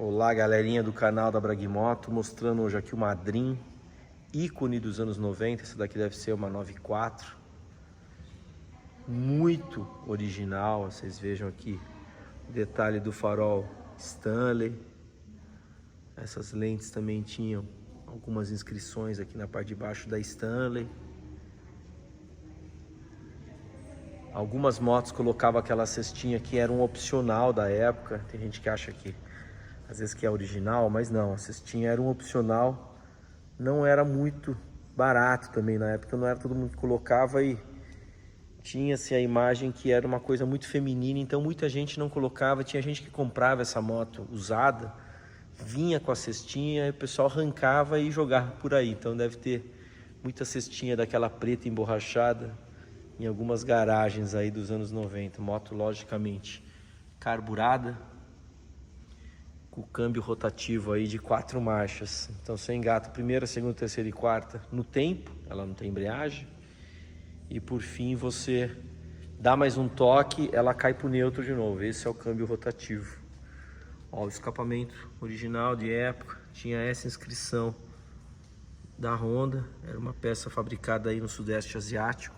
Olá, galerinha do canal da Bragmoto, mostrando hoje aqui uma Dream, ícone dos anos 90. Essa daqui deve ser uma 94, muito original. Vocês vejam aqui o detalhe do farol Stanley. Essas lentes também tinham algumas inscrições aqui na parte de baixo da Stanley. Algumas motos colocavam aquela cestinha que era um opcional da época. Tem gente que acha que às vezes que é original, mas não, a cestinha era um opcional. Não era muito barato também na época, não era todo mundo que colocava e tinha-se a imagem que era uma coisa muito feminina, então muita gente não colocava. Tinha gente que comprava essa moto usada, vinha com a cestinha e o pessoal arrancava e jogava por aí. Então deve ter muita cestinha daquela preta emborrachada em algumas garagens aí dos anos 90. Moto logicamente carburada, com o câmbio rotativo aí de 4 marchas. Então você engata a primeira, segunda, terceira e quarta no tempo, ela não tem embreagem. E por fim você dá mais um toque, ela cai pro neutro de novo. Esse é o câmbio rotativo. Ó, o escapamento original de época, tinha essa inscrição da Honda. Era uma peça fabricada aí no Sudeste Asiático.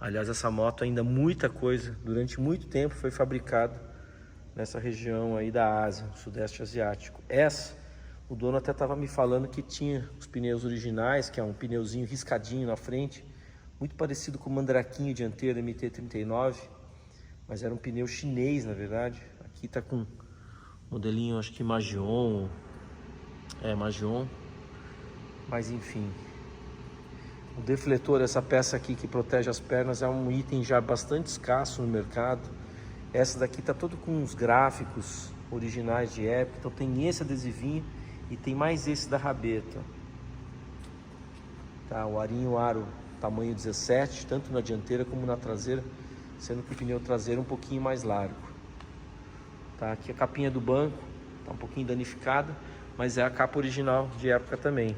Aliás, essa moto ainda muita coisa, durante muito tempo foi fabricada nessa região aí da Ásia, Sudeste Asiático. Essa, o dono até estava me falando que tinha os pneus originais, que é um pneuzinho riscadinho na frente, muito parecido com o mandraquinho dianteiro MT-39, mas era um pneu chinês, na verdade. Aqui tá com modelinho, acho que Magion, Magion, mas enfim. O defletor, essa peça aqui que protege as pernas, é um item já bastante escasso no mercado. Essa daqui tá todo com uns gráficos originais de época. Então tem esse adesivinho e tem mais esse da rabeta. Tá, o arinho aro tamanho 17, tanto na dianteira como na traseira, sendo que o pneu traseiro é um pouquinho mais largo. Tá, aqui a capinha do banco tá um pouquinho danificada, mas é a capa original de época também.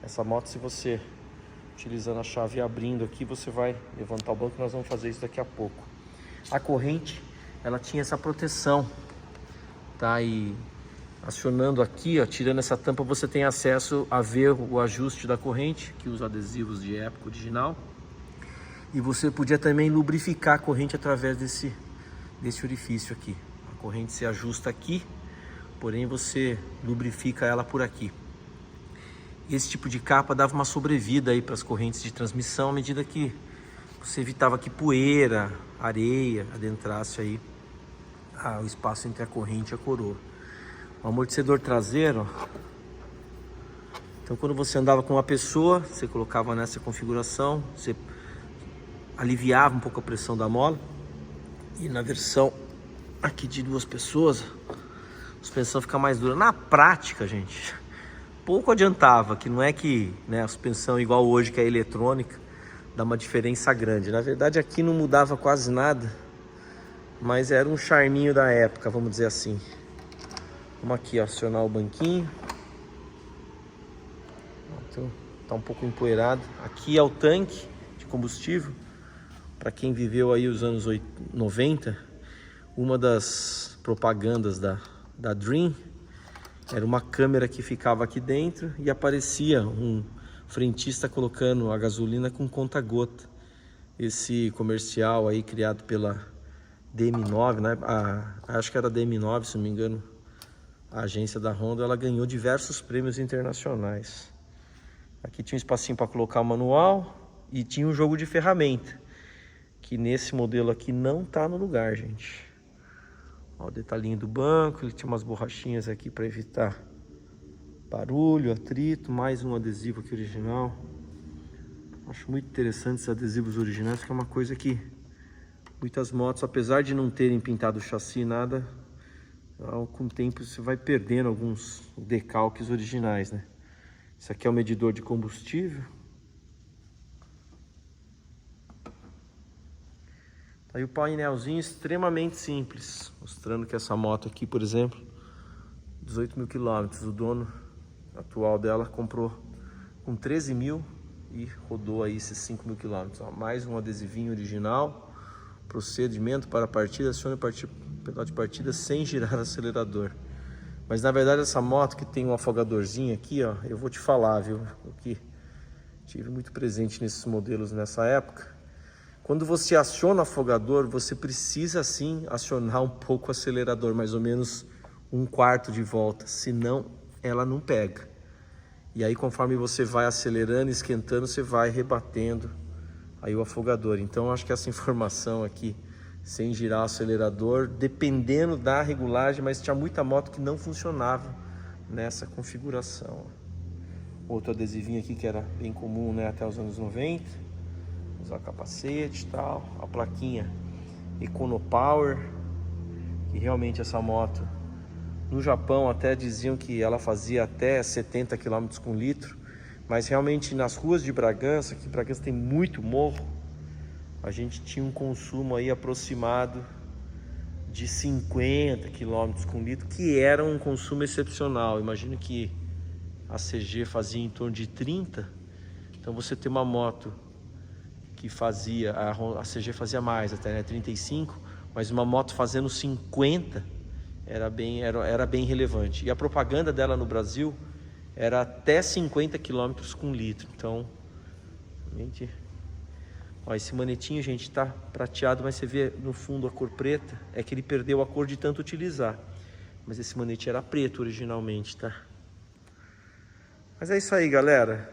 Essa moto, se você utilizando a chave e abrindo aqui, você vai levantar o banco. Nós vamos fazer isso daqui a pouco. A corrente, ela tinha essa proteção, tá? E acionando aqui, ó, tirando essa tampa, você tem acesso a ver o ajuste da corrente, que os adesivos de época original. E você podia também lubrificar a corrente através desse orifício aqui. A corrente se ajusta aqui, porém você lubrifica ela por aqui. Esse tipo de capa dava uma sobrevida aí para as correntes de transmissão, à medida que você evitava que poeira, areia adentrasse aí o espaço entre a corrente e a coroa. O amortecedor traseiro, ó. Então quando você andava com uma pessoa, você colocava nessa configuração, você aliviava um pouco a pressão da mola. E na versão aqui de 2 pessoas, a suspensão fica mais dura. Na prática, gente, pouco adiantava, que não é que, né, a suspensão igual hoje, que é eletrônica, dá uma diferença grande. Na verdade aqui não mudava quase nada, mas era um charminho da época, vamos dizer assim. Vamos aqui, ó, acionar o banquinho. Então, tá um pouco empoeirado. Aqui é o tanque de combustível. Para quem viveu aí os anos 90, uma das propagandas da Dream era uma câmera que ficava aqui dentro e aparecia um frentista colocando a gasolina com conta-gota. Esse comercial aí criado pela DM9, né? Acho que era a DM9, se não me engano, a agência da Honda, ela ganhou diversos prêmios internacionais. Aqui tinha um espacinho para colocar o manual e tinha um jogo de ferramenta, que nesse modelo aqui não tá no lugar, gente. Ó, o detalhinho do banco, ele tinha umas borrachinhas aqui para evitar barulho, atrito, mais um adesivo aqui original. Acho muito interessante esses adesivos originais, que é uma coisa que muitas motos, apesar de não terem pintado o chassi, nada, com o tempo você vai perdendo alguns decalques originais, né? Isso aqui é o medidor de combustível. Aí o painelzinho extremamente simples, mostrando que essa moto aqui, por exemplo, 18 mil quilômetros, o dono atual dela comprou com 13 mil e rodou aí esses 5 mil quilômetros. Mais um adesivinho original, procedimento para a partida, acione o pedal de partida sem girar o acelerador. Mas na verdade essa moto que tem um afogadorzinho aqui, ó, eu vou te falar, viu? O que tive muito presente nesses modelos nessa época. Quando você aciona o afogador, você precisa sim acionar um pouco o acelerador, mais ou menos 1/4 de volta, senão ela não pega. E aí conforme você vai acelerando, esquentando, você vai rebatendo aí o afogador. Então acho que essa informação aqui, sem girar o acelerador, dependendo da regulagem, mas tinha muita moto que não funcionava nessa configuração. Outro adesivinho aqui que era bem comum, né, até os anos 90. Usar capacete e tal. A plaquinha EconoPower, que realmente essa moto, no Japão até diziam que ela fazia até 70 km com litro, mas realmente nas ruas de Bragança, que Bragança tem muito morro, a gente tinha um consumo aí aproximado de 50 km com litro, que era um consumo excepcional. Imagino que a CG fazia em torno de 30, então você tem uma moto que fazia, a CG fazia mais até, né, 35, mas uma moto fazendo 50 era bem relevante. E a propaganda dela no Brasil era até 50 km com litro. Então, gente, ó, esse manetinho, gente, tá prateado, mas você vê no fundo a cor preta, é que ele perdeu a cor de tanto utilizar. Mas esse manete era preto originalmente, tá? Mas é isso aí, galera.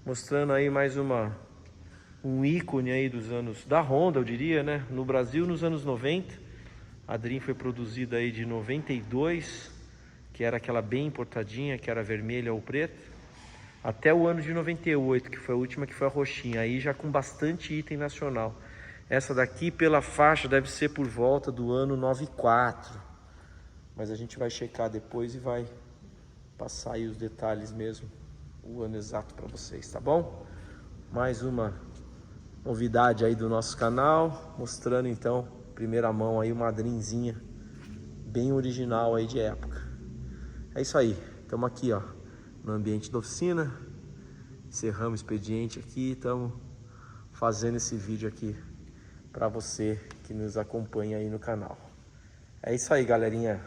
Mostrando aí mais um ícone aí dos anos da Honda, eu diria, né? No Brasil, nos anos 90. A Dream foi produzida aí de 92, que era aquela bem importadinha, que era vermelha ou preta, até o ano de 98, que foi a última, que foi a roxinha, aí já com bastante item nacional. Essa daqui, pela faixa, deve ser por volta do ano 94, mas a gente vai checar depois e vai passar aí os detalhes mesmo, o ano exato para vocês, tá bom? Mais uma novidade aí do nosso canal, mostrando então, primeira mão aí, uma Dreamzinha bem original aí de época. É isso aí, estamos aqui, ó, no ambiente da oficina, encerramos o expediente aqui, estamos fazendo esse vídeo aqui para você que nos acompanha aí no canal. É isso aí, galerinha.